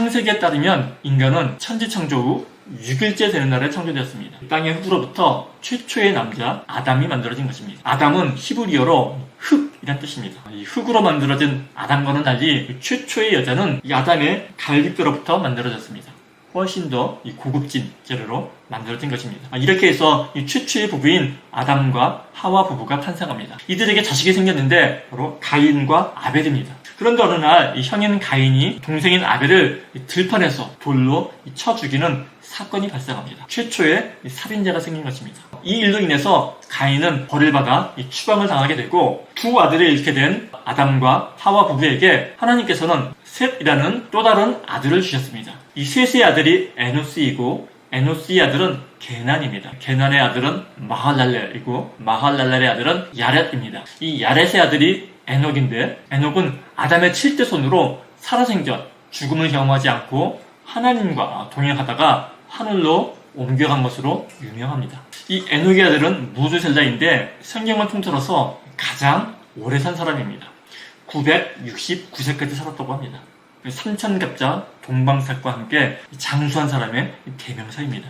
창세기에 따르면 인간은 천지창조 후 6일째 되는 날에 창조되었습니다. 땅의 흙으로부터 최초의 남자 아담이 만들어진 것입니다. 아담은 히브리어로 흙이란 뜻입니다. 이 흙으로 만들어진 아담과는 달리 최초의 여자는 이 아담의 갈비뼈로부터 만들어졌습니다. 훨씬 더 고급진 재료로 만들어진 것입니다. 이렇게 해서 이 최초의 부부인 아담과 하와 부부가 탄생합니다. 이들에게 자식이 생겼는데 바로 가인과 아벨입니다. 그런데 어느 날 이 형인 가인이 동생인 아벨을 들판에서 돌로 쳐 죽이는 사건이 발생합니다. 최초의 살인자가 생긴 것입니다. 이 일로 인해서 가인은 벌을 받아 추방을 당하게 되고 두 아들을 잃게 된 아담과 하와 부부에게 하나님께서는 셋이라는 또 다른 아들을 주셨습니다. 이 셋의 아들이 에노스이고 에노스의 아들은 게난입니다. 게난의 아들은 마할랄렐이고 마할랄렐의 아들은 야렛입니다. 이 야렛의 아들이 에녹인데 에녹은 아담의 7대 손으로 살아생전 죽음을 경험하지 않고 하나님과 동행하다가 하늘로 옮겨간 것으로 유명합니다. 이 에녹의 아들은 무두셀라인데 성경을 통틀어서 가장 오래 산 사람입니다. 969세까지 살았다고 합니다. 삼천갑자 동방삭과 함께 장수한 사람의 대명사입니다.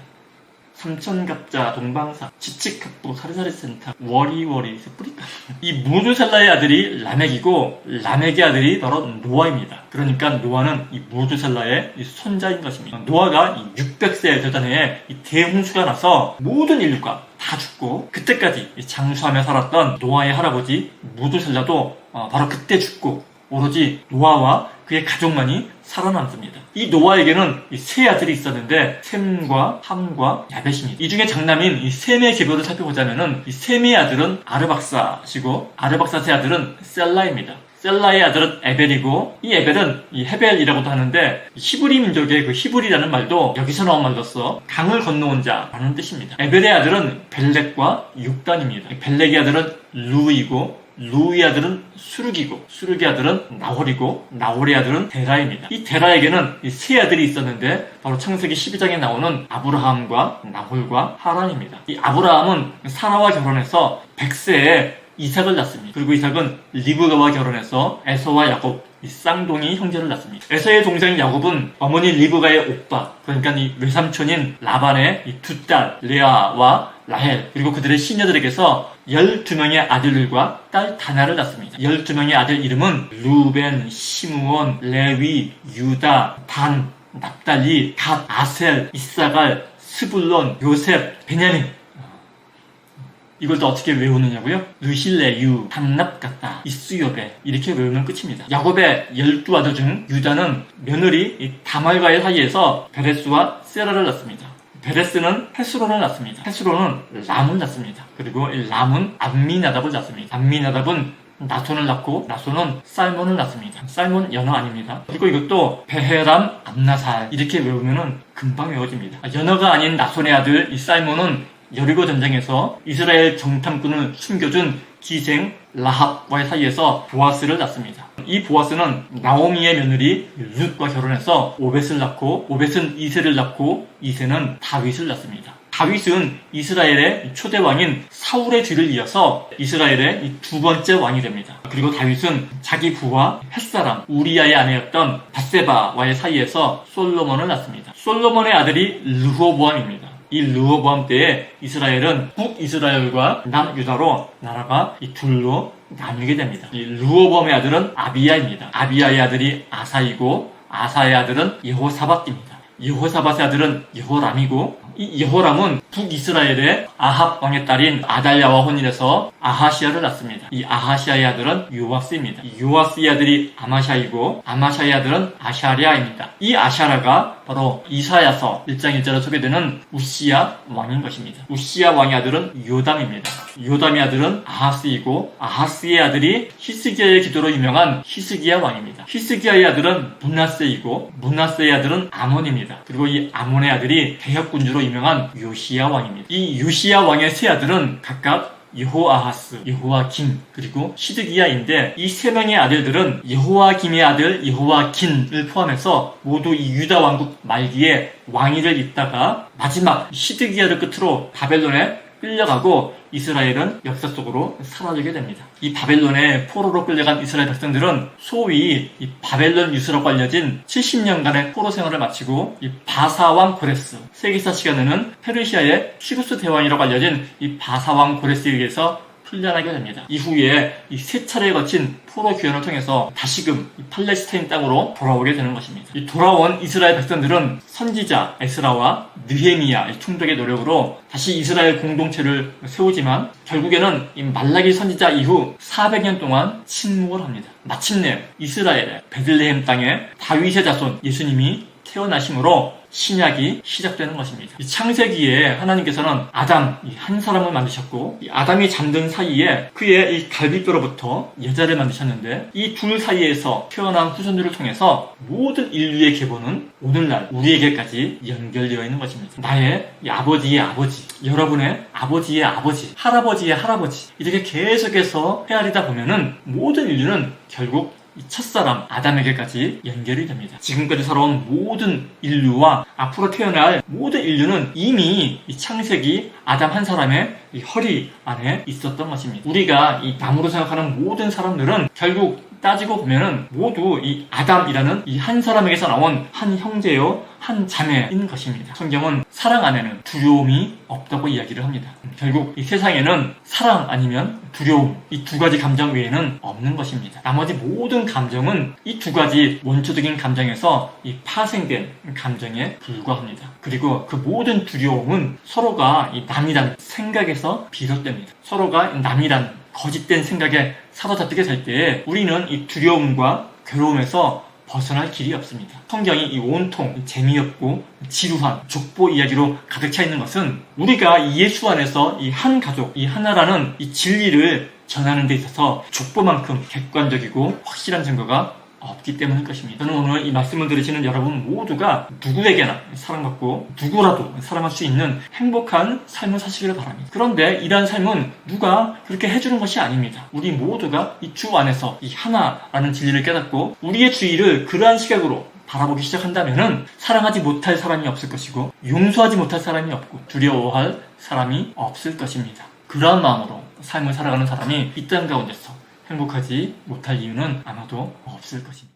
삼천갑자 동방삭 지칙학부 사리사리센터 워리워리 뿌리까. 이 무두셀라의 아들이 라멕이고 라멕의 아들이 바로 노아입니다. 그러니까 노아는 이 무두셀라의 손자인 것입니다. 노아가 600세에 되던 해에 이 대홍수가 나서 모든 인류가 다 죽고 그때까지 장수하며 살았던 노아의 할아버지 무두셀라도 바로 그때 죽고 오로지 노아와 그의 가족만이 살아남습니다. 이 노아에게는 세 아들이 있었는데 셈과 함과 야벳입니다. 이 중에 장남인 이 셈의 계보를 살펴보자면은 이 셈의 아들은 아르박사시고 아르박사의 아들은 셀라입니다. 셀라의 아들은 에벨이고 이 에벨은 이 헤벨이라고도 하는데 히브리 민족의 그 히브리라는 말도 여기서 나온 말로써 강을 건너온 자라는 뜻입니다. 에벨의 아들은 벨렉과 육단입니다. 벨렉의 아들은 루이고 루의 아들은 수룩이고 수룩의 아들은 나홀이고 나홀의 아들은 데라입니다. 이 데라에게는 이 세 아들이 있었는데 바로 창세기 12장에 나오는 아브라함과 나홀과 하란입니다. 이 아브라함은 사라와 결혼해서 100세에 이삭을 낳습니다. 그리고 이삭은 리브가와 결혼해서 에서와 야곱 이 쌍둥이 형제를 낳습니다. 에서의 동생 야곱은 어머니 리브가의 오빠 그러니까 이 외삼촌인 라반의 이 두 딸 레아와 라헬 그리고 그들의 시녀들에게서 12명의 아들들과 딸 다나를 낳습니다. 12명의 아들 이름은 루벤, 시므온, 레위, 유다, 단, 납달리, 갓, 아셀, 이사갈, 스불론, 요셉, 베냐민. 이걸 또 어떻게 외우느냐고요? 르실레, 유, 담납같다, 이스요베 이렇게 외우면 끝입니다. 야곱의 12아들 중 유다는 며느리 다말과의 사이에서 베레스와 세라를 낳습니다. 베레스는 헤스론을 낳습니다. 헤스론은 람을 낳습니다. 그리고 이 람은 암미나답을 낳습니다. 암미나답은 나손을 낳고 나손은 살몬을 낳습니다. 살몬 연어 아닙니다. 그리고 이것도 베헤람, 암나살 이렇게 외우면 금방 외워집니다. 연어가 아닌 나손의 아들 이 살몬은 여리고 전쟁에서 이스라엘 정탐꾼을 숨겨준 기생 라합과의 사이에서 보아스를 낳습니다. 이 보아스는 나오미의 며느리 룻과 결혼해서 오벳을 낳고 오벳은 이세를 낳고 이세는 다윗을 낳습니다. 다윗은 이스라엘의 초대 왕인 사울의 뒤를 이어서 이스라엘의 두 번째 왕이 됩니다. 그리고 다윗은 자기 부하 햇사람 우리아의 아내였던 밧세바와의 사이에서 솔로몬을 낳습니다. 솔로몬의 아들이 르호보암입니다. 이 르호보암 때에 이스라엘은 북이스라엘과 남유다로 나라가 이 둘로 나뉘게 됩니다. 이 르호보암의 아들은 아비야입니다. 아비야의 아들이 아사이고 아사의 아들은 여호사밧입니다. 여호사밧의 아들은 여호람이고 이 여호람은 북이스라엘의 아합 왕의 딸인 아달랴와 혼인해서 아하시아를 낳습니다. 이 아하시아의 아들은 요아스입니다. 요아스의 아들이 아마샤이고 아마샤의 아들은 아샤랴입니다. 이 아샤라가 바로 이사야서 1장 1절에 소개되는 우시야 왕인 것입니다. 우시야 왕의 아들은 요담입니다. 요담의 아들은 아하스이고 아하스의 아들이 히스기야의 기도로 유명한 히스기야 왕입니다. 히스기야의 아들은 므낫세이고 므낫세의 아들은 아몬입니다. 그리고 이 아몬의 아들이 대역군주로 유명한 요시야 왕입니다. 이 요시야 왕의 세 아들은 각각 여호아하스, 여호아김, 그리고 시드기야인데 이 세 명의 아들들은 여호아김의 아들 여호아긴을 포함해서 모두 이 유다 왕국 말기에 왕위를 잇다가 마지막 시드기야를 끝으로 바벨론에 끌려가고 이스라엘은 역사 속으로 사라지게 됩니다. 이 바벨론의 포로로 끌려간 이스라엘 백성들은 소위 이 바벨론 유수라고 알려진 70년간의 포로 생활을 마치고 이 바사왕 고레스, 세계사 시간에는 페르시아의 시루스 대왕이라고 알려진 이 바사왕 고레스에 의해서 풀려나게 됩니다. 이후에 이 세 차례에 거친 포로 귀환을 통해서 다시금 이 팔레스타인 땅으로 돌아오게 되는 것입니다. 이 돌아온 이스라엘 백성들은 선지자 에스라와 느헤미야 총독의 노력으로 다시 이스라엘 공동체를 세우지만 결국에는 이 말라기 선지자 이후 400년 동안 침묵을 합니다. 마침내 이스라엘의 베들레헴 땅에 다윗의 자손 예수님이 태어나심으로 신약이 시작되는 것입니다. 이 창세기에 하나님께서는 아담 한 사람을 만드셨고 이 아담이 잠든 사이에 그의 이 갈비뼈로부터 여자를 만드셨는데 이 둘 사이에서 태어난 후손들을 통해서 모든 인류의 계보는 오늘날 우리에게까지 연결되어 있는 것입니다. 나의 이 아버지의 아버지, 여러분의 아버지의 아버지, 할아버지의 할아버지 이렇게 계속해서 헤아리다 보면은 모든 인류는 결국 이 첫사람 아담에게까지 연결이 됩니다. 지금까지 살아온 모든 인류와 앞으로 태어날 모든 인류는 이미 이 창세기 아담 한 사람의 이 허리 안에 있었던 것입니다. 우리가 이 남으로 생각하는 모든 사람들은 결국 따지고 보면은 모두 이 아담이라는 이 한 사람에게서 나온 한 형제요 한 자매인 것입니다. 성경은 사랑 안에는 두려움이 없다고 이야기를 합니다. 결국 이 세상에는 사랑 아니면 두려움 이 두 가지 감정 외에는 없는 것입니다. 나머지 모든 감정은 이 두 가지 원초적인 감정에서 이 파생된 감정에 불과합니다. 그리고 그 모든 두려움은 서로가 이 남이란 생각에서 비롯됩니다. 서로가 남이란 거짓된 생각에 사로잡히게 될 때에 우리는 이 두려움과 괴로움에서 벗어날 길이 없습니다. 성경이 이 온통 재미없고 지루한 족보 이야기로 가득 차 있는 것은 우리가 이 예수 안에서 이 한 가족, 이 하나라는 이 진리를 전하는 데 있어서 족보만큼 객관적이고 확실한 증거가 없기 때문일 것입니다. 저는 오늘 이 말씀을 들으시는 여러분 모두가 누구에게나 사랑받고 누구라도 사랑할 수 있는 행복한 삶을 사시기를 바랍니다. 그런데 이러한 삶은 누가 그렇게 해주는 것이 아닙니다. 우리 모두가 이 주 안에서 이 하나라는 진리를 깨닫고 우리의 주의를 그러한 시각으로 바라보기 시작한다면 사랑하지 못할 사람이 없을 것이고 용서하지 못할 사람이 없고 두려워할 사람이 없을 것입니다. 그러한 마음으로 삶을 살아가는 사람이 이 땅 가운데서 행복하지 못할 이유는 아마도 없을 것입니다.